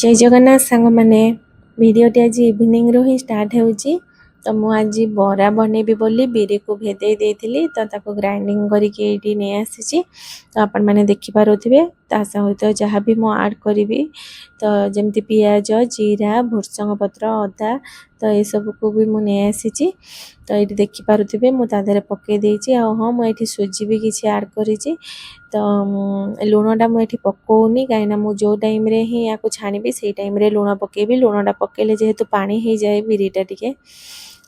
जय जगन्नाथ सांग मैंने भिडटी आज इवनिंग रू ही स्टार्ट होची। तो मु आज बरा बनैबी बोली बिरी को भेदे देइथिली तो ताको ग्राइंडिंग करके एटी नै आसीची। तो आपण माने देखि पारुथिबे ता सहित जहाँ भी मु ऐड करिवि तो जेमति पियाज जीरा भुर्संग पत्र अदा तो ये सब को भी मु नै आसीची। तो ये देखि पारुथिबे मु ता देरे पके देइची आ हां मु एठी सुजी भी किछि ऐड करिची। तो लुणटा मुझे पकाउनी कहीं मु जो टाइम रे ही या छाणी से टाइम रे लुण पकेबी लुणटा पकेले जेहेतु पानी हो जाए बिरीटा टिके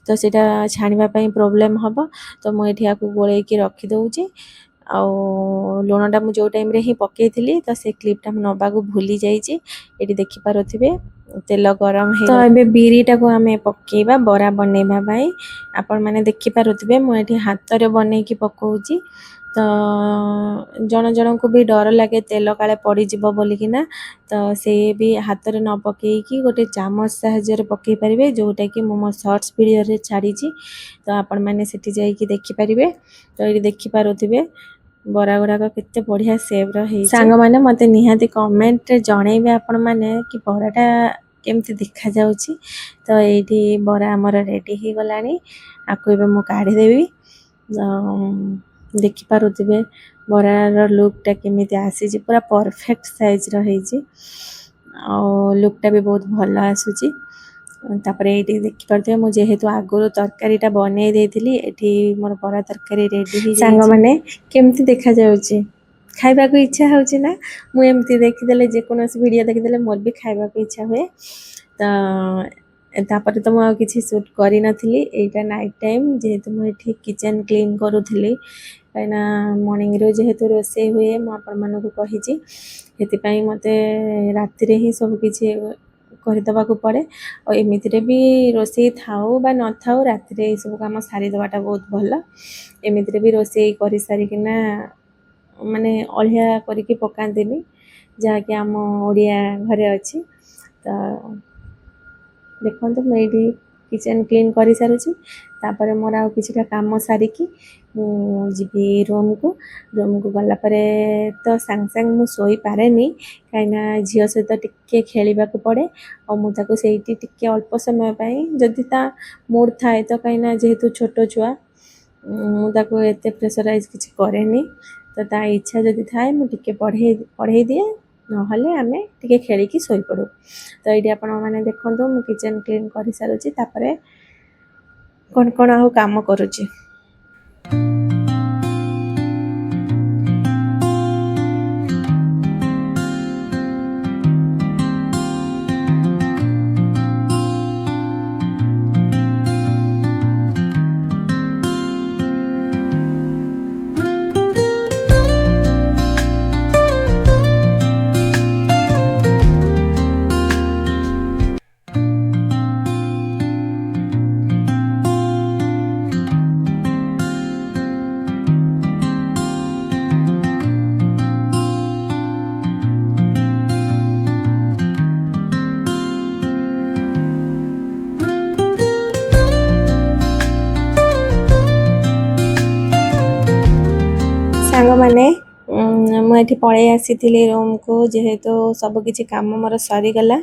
तो सीटा छाणीवाई प्रोब्लेम हम। तो मुझे गोलैकी रखीदे लुणटा मुझे जो टाइम रे ही पकई तो से क्लिपटा नवा भूली जाइए। ये देखिपे तेल गरम है तो ये बिरीटा को आम पकेबा बरा बनैबा आपण मैंने देखिपे मुझे हाथ में बनैकी पकाउची। तो जन जन को भी डर लगे तेल काले पड़ीजिव बोलिकिना तो से भी हाथ में न पकईकी गोटे चामच साहाय्य पकई पारे जोटा कि मो शॉर्ट्स वीडियो रे छाड़ी। तो आपण मैंने सेठी जाइकी देखिपारे। तो ये देखिपे बरा गुड़ाक केते बढ़िया सेव रही सांग मैंने मते निहाती कमेंट रे जणैबे आपण मैंने कि बराटा केमती देखा जाउची। तो ये बरा आमर रेडी हो गलानी आपको एबे मु काढ़ी देबी। देखिपे बरार लुकटा केमी आसी पूरा परफेक्ट साइज रही लुकटा भी बहुत भल आसूची। तापर ये देखिपे मुझे जेहेतु आगुरी तरकारीटा बनई देइथिली एठी मोर बरा तरकारी रेडी सांग मैंने केमती देखा जाउची खाइबा को इच्छा होची ना। मु एमती देखिदेले जेकोनोसी वीडियो देखिदेले मोर भी खाइबा को इच्छा हुए। तो तापर तो मुझे किसी शूट करी नथिली एटा नाइट टाइम जेहेतु मु एठी किचन क्लीन करूथिली कहीं मॉर्निंग रो जेहेतु रोसे हुए मुझे कही मते राति रे ही सब किछि करदेवा को पड़े और एमितिरे भी रोसे थाऊ बा न थाऊ राति रे सब काम सारी देवाटा बहुत भल। एमितिरे भी रोसे कर सारिकिना माने अलिया करके पकांतीनी जहाँकि आम ओडिया घरे अच्छी। तो देखो मुझे किचन क्लीन कर सारूची तापर मोर आउ किछिटा काम सारिकी जीवी रूम को गला परे तो सांग सांग मु सोई पारेनी कहीं झील सहित टिके खेलवा पड़े और मुझे से अल्प समय पाई जदि ता मूड थाए तो कहीं जेहेतु छोट छुआ मुझे एत प्रेसराइज किसी कैनि तो ता इच्छा जदि थाए मुझे पढ़े दिए नहले आमे टिके खेलिकी सोई पड़ू। तो ये आपण मैंने देखो मु किचन क्लीन कर सारूची तापरे कौन कौन आउ काम करुची। सांग मैंने मुझे पलि आसी रूम को जेहेतु सब किछि काम मोर सरीगला।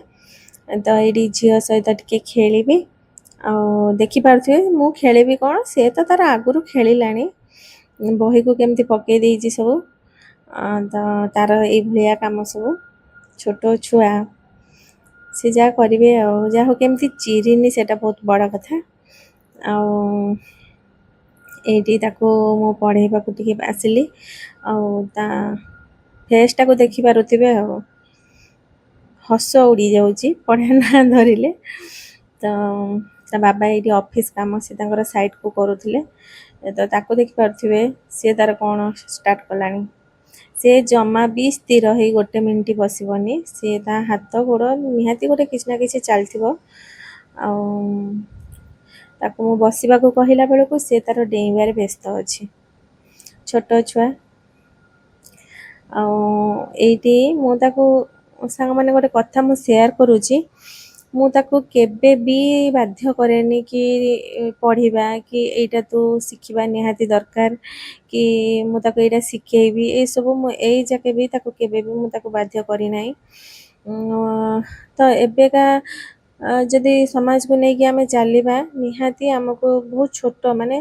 तो ये झील सहित टिके खेलिबी आ देखिपे मु खेलिबी कौन से तो तार आगुरी खेलानी बही को केमती पकई देइछि सब। तो तार ये काम सब छोट छुआ से जहाँ करेंगे जहाँ हो केमती चिरीनी सेटा बहुत बड़ा कथा। एटी ताको मो पढ़ेबा को टिके आसिली ता फेसटा को देखि पारुथिबे हस उड़ी जाउची पढ़ा ना धरिले। तो ता बाबा ये ऑफिस काम से साइड को करुथिले तो ताको देखि पारुथिबे से तार कौन स्टार्ट कलानी से जमा भी स्थिर ही गोटे मिनिट बसबनी से ता हाथ गोड़ निहाती गोटे किसी ना किसी चलथिबो ताको मु बसवा को कहला बेलू से तार डेइबार व्यस्त अच्छी छोट छुआ। आईटी मुझे सांग मैंने गोटे कथा मु शेयर करुँची मु ताको केबे भी बाध्य करेनी कि पढ़िबा कि एटा तू शिखिबा निहाती दरकार कि मु ताको एटा शिखेबी ए सब मु ए जाके भी ताको केबे भी मु ताको बाध्य करी नाही। ତ ଏବେକା ଯଦି ସମାଜକୁ ନେଇକି ଆମେ ଚାଲିବା ନିହାତି ଆମକୁ ବହୁତ ଛୋଟ ମାନେ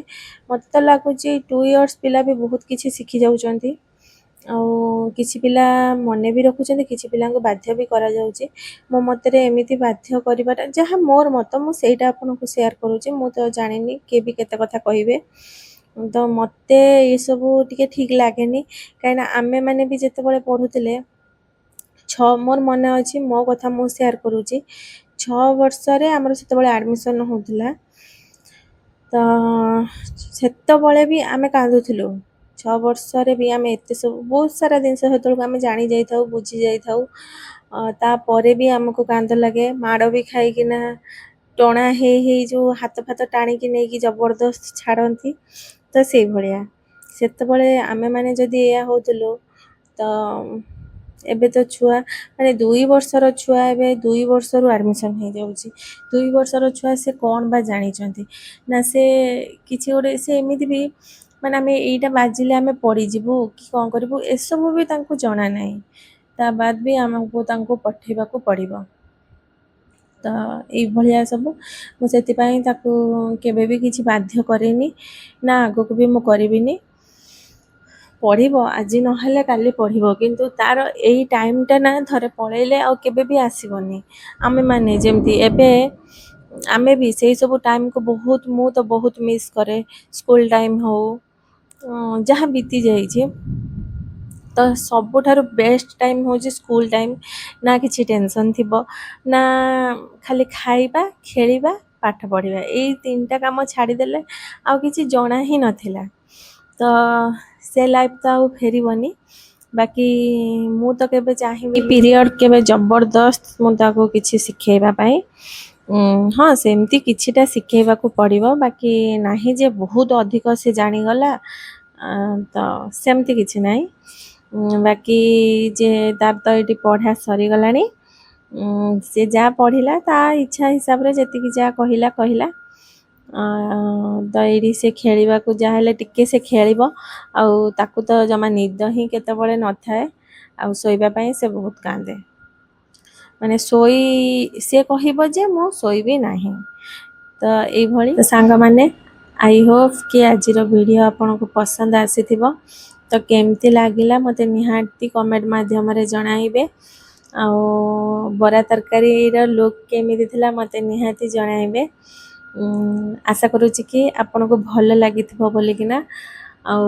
ମୋତେ ତ ଲାଗୁଛି 2 ଇୟର୍ସ ପିଲା ବି ବହୁତ କିଛି ଶିଖି ଯାଉଛନ୍ତି। ଆଉ କିଛି ପିଲା ମନେ ବି ରଖୁଛନ୍ତି, କିଛି ପିଲାଙ୍କୁ ବାଧ୍ୟ ବି କରାଯାଉଛି। ମୋ ମତରେ ଏମିତି ବାଧ୍ୟ କରିବାଟା ଯାହା ମୋର ମତ, ମୁଁ ସେଇଟା ଆପଣଙ୍କୁ ସେୟାର କରୁଛି। ମୁଁ ତ ଜାଣିନି, କିଏ ବି କେତେ କଥା କହିବେ। ତ ମୋତେ ଏସବୁ ଟିକେ ଠିକ୍ ଲାଗେନି, କାହିଁକିନା ଆମେମାନେ ବି ଯେତେବେଳେ ପଢ଼ୁଥିଲେ ମୋର ମନେ ଅଛି, ମୋ କଥା ମୁଁ ସେୟାର କରୁଛି। 6 ବର୍ଷରେ ଆମର ସେତେବେଳେ ଆଡ଼ମିସନ୍ ହେଉଥିଲା। ତ ସେତେବେଳେ ବି ଆମେ କାନ୍ଦୁଥିଲୁ। 6 ବର୍ଷରେ ବି ଆମେ ଏତେ ସବୁ ବହୁତ ସାରା ଜିନିଷ ସେତେବେଳକୁ ଆମେ ଜାଣି ଯାଇଥାଉ, ବୁଝି ଯାଇଥାଉ। ତାପରେ ବି ଆମକୁ କାନ୍ଦ ଲାଗେ। ମାଡ଼ ବି ଖାଇକିନା ଟଣା ହେଇ ଯେଉଁ ହାତ ଫାତ ଟାଣିକି ନେଇକି ଜବରଦସ୍ତ ଛାଡ଼ନ୍ତି, ତ ସେଇଭଳିଆ। ସେତେବେଳେ ଆମେମାନେ ଯଦି ଏଇଆ ହେଉଥିଲୁ, ତ ଏବେ ତ ଛୁଆ ମାନେ 2 ବର୍ଷର ଛୁଆ ଏବେ 2 ବର୍ଷରୁ ଆଡ଼ମିସନ୍ ହେଇଯାଉଛି। 2 ବର୍ଷର ଛୁଆ ସେ କ'ଣ ବା ଜାଣିଛନ୍ତି ନା, ସେ କିଛି ଗୋଟେ ସେ ଏମିତି ବି ମାନେ ଆମେ ଏଇଟା ବାଜିଲେ ଆମେ ପଡ଼ିଯିବୁ କି କ'ଣ କରିବୁ, ଏସବୁ ବି ତାଙ୍କୁ ଜଣା ନାହିଁ। ତା ବାଦ ବି ଆମକୁ ତାଙ୍କୁ ପଠେଇବାକୁ ପଡ଼ିବ। ତ ଏଇଭଳିଆ ସବୁ। ମୁଁ ସେଥିପାଇଁ ତାକୁ କେବେ ବି କିଛି ବାଧ୍ୟ କରେନି, ନା ଆଗକୁ ବି ମୁଁ କରିବିନି। ପଢ଼ିବ, ଆଜି ନହେଲେ କାଲି ପଢ଼ିବ, କିନ୍ତୁ ତାର ଏଇ ଟାଇମ୍ଟା ନା ଥରେ ପଳେଇଲେ ଆଉ କେବେ ବି ଆସିବନି। ଆମେମାନେ ଯେମିତି ଏବେ ଆମେ ବି ସେଇ ସବୁ ଟାଇମ୍କୁ ମୁଁ ତ ବହୁତ ମିସ୍ କରେ। ସ୍କୁଲ୍ ଟାଇମ୍ ହଉ, ଯାହା ବିତି ଯାଇଛି, ତ ସବୁଠାରୁ ବେଷ୍ଟ ଟାଇମ୍ ହେଉଛି ସ୍କୁଲ୍ ଟାଇମ୍। ନା କିଛି ଟେନସନ୍ ଥିବ, ନା ଖାଲି ଖାଇବା, ଖେଳିବା, ପାଠ ପଢ଼ିବା, ଏଇ 3ଟା କାମ ଛାଡ଼ିଦେଲେ ଆଉ କିଛି ଜଣା ହିଁ ନଥିଲା। ତ ସେ ଲାଇଫ୍ ତ ଆଉ ଫେରିବନି। ବାକି ମୁଁ ତ କେବେ ଚାହିଁବି ପିରିୟଡ଼ କେବେ ଜବରଦସ୍ତ ମୁଁ ତାକୁ କିଛି ଶିଖେଇବା ପାଇଁ। ହଁ, ସେମିତି କିଛିଟା ଶିଖେଇବାକୁ ପଡ଼ିବ, ବାକି ନାହିଁ ଯେ ବହୁତ ଅଧିକ ସେ ଜାଣିଗଲା, ତ ସେମିତି କିଛି ନାହିଁ। ବାକି ଯେ ତାର ତ ଏଇଠି ପଢ଼ା ସରିଗଲାଣି। ସେ ଯାହା ପଢ଼ିଲା ତା ଇଚ୍ଛା ହିସାବରେ ଯେତିକି ଯାହା କହିଲା। ତ ଏଇଠି ସେ ଖେଳିବାକୁ ଯାହା ହେଲେ ଟିକେ ସେ ଖେଳିବ। ଆଉ ତାକୁ ତ ଜମା ନିଦ ହିଁ କେତେବେଳେ ନଥାଏ। ଆଉ ଶୋଇବା ପାଇଁ ସେ ବହୁତ କାନ୍ଦେ। ମାନେ ସିଏ କହିବ ଯେ ମୁଁ ଶୋଇବି ନାହିଁ। ତ ଏଇଭଳି। ତ ସାଙ୍ଗମାନେ, ଆଇ ହୋପ୍ କି ଆଜିର ଭିଡ଼ିଓ ଆପଣଙ୍କୁ ପସନ୍ଦ ଆସିଥିବ। ତ କେମିତି ଲାଗିଲା ମୋତେ ନିହାତି କମେଣ୍ଟ ମାଧ୍ୟମରେ ଜଣାଇବେ। ଆଉ ବରା ତରକାରୀର ଲୁକ୍ କେମିତି ଥିଲା ମୋତେ ନିହାତି ଜଣାଇବେ। ଆଶା କରୁଛି କି ଆପଣଙ୍କୁ ଭଲ ଲାଗିଥିବ ବୋଲିକିନା। ଆଉ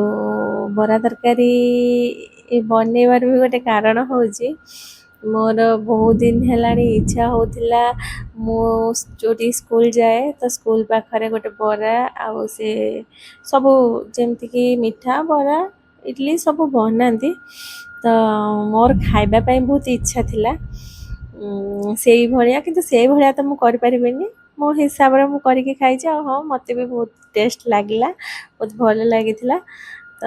ବରା ତରକାରୀ ବନେଇବାର ବି ଗୋଟେ କାରଣ ହେଉଛି, ମୋର ବହୁତ ଦିନ ହେଲାଣି ଇଚ୍ଛା ହେଉଥିଲା। ମୁଁ ଯେଉଁଠି ସ୍କୁଲ୍ ଯାଏ, ତ ସ୍କୁଲ୍ ପାଖରେ ଗୋଟେ ବରା ଆଉ ସେ ସବୁ ଯେମିତିକି ମିଠା, ବରା, ଇଡ଼ଲି ସବୁ ବନାନ୍ତି। ତ ମୋର ଖାଇବା ପାଇଁ ବହୁତ ଇଚ୍ଛା ଥିଲା ସେଇଭଳିଆ, କିନ୍ତୁ ସେଇଭଳିଆ ତ ମୁଁ କରିପାରିବିନି। ମୋ ହିସାବରେ ମୁଁ କରିକି ଖାଇଛି। ଆଉ ହଁ, ମୋତେ ବି ବହୁତ ଟେଷ୍ଟ ଲାଗିଲା, ବହୁତ ଭଲ ଲାଗିଥିଲା। ତ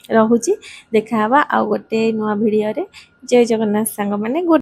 ରହୁଛି, ଦେଖାହେବା ଆଉ ଗୋଟେ ନୂଆ ଭିଡ଼ିଓରେ। ଜୟ ଜଗନ୍ନାଥ ସାଙ୍ଗମାନେ।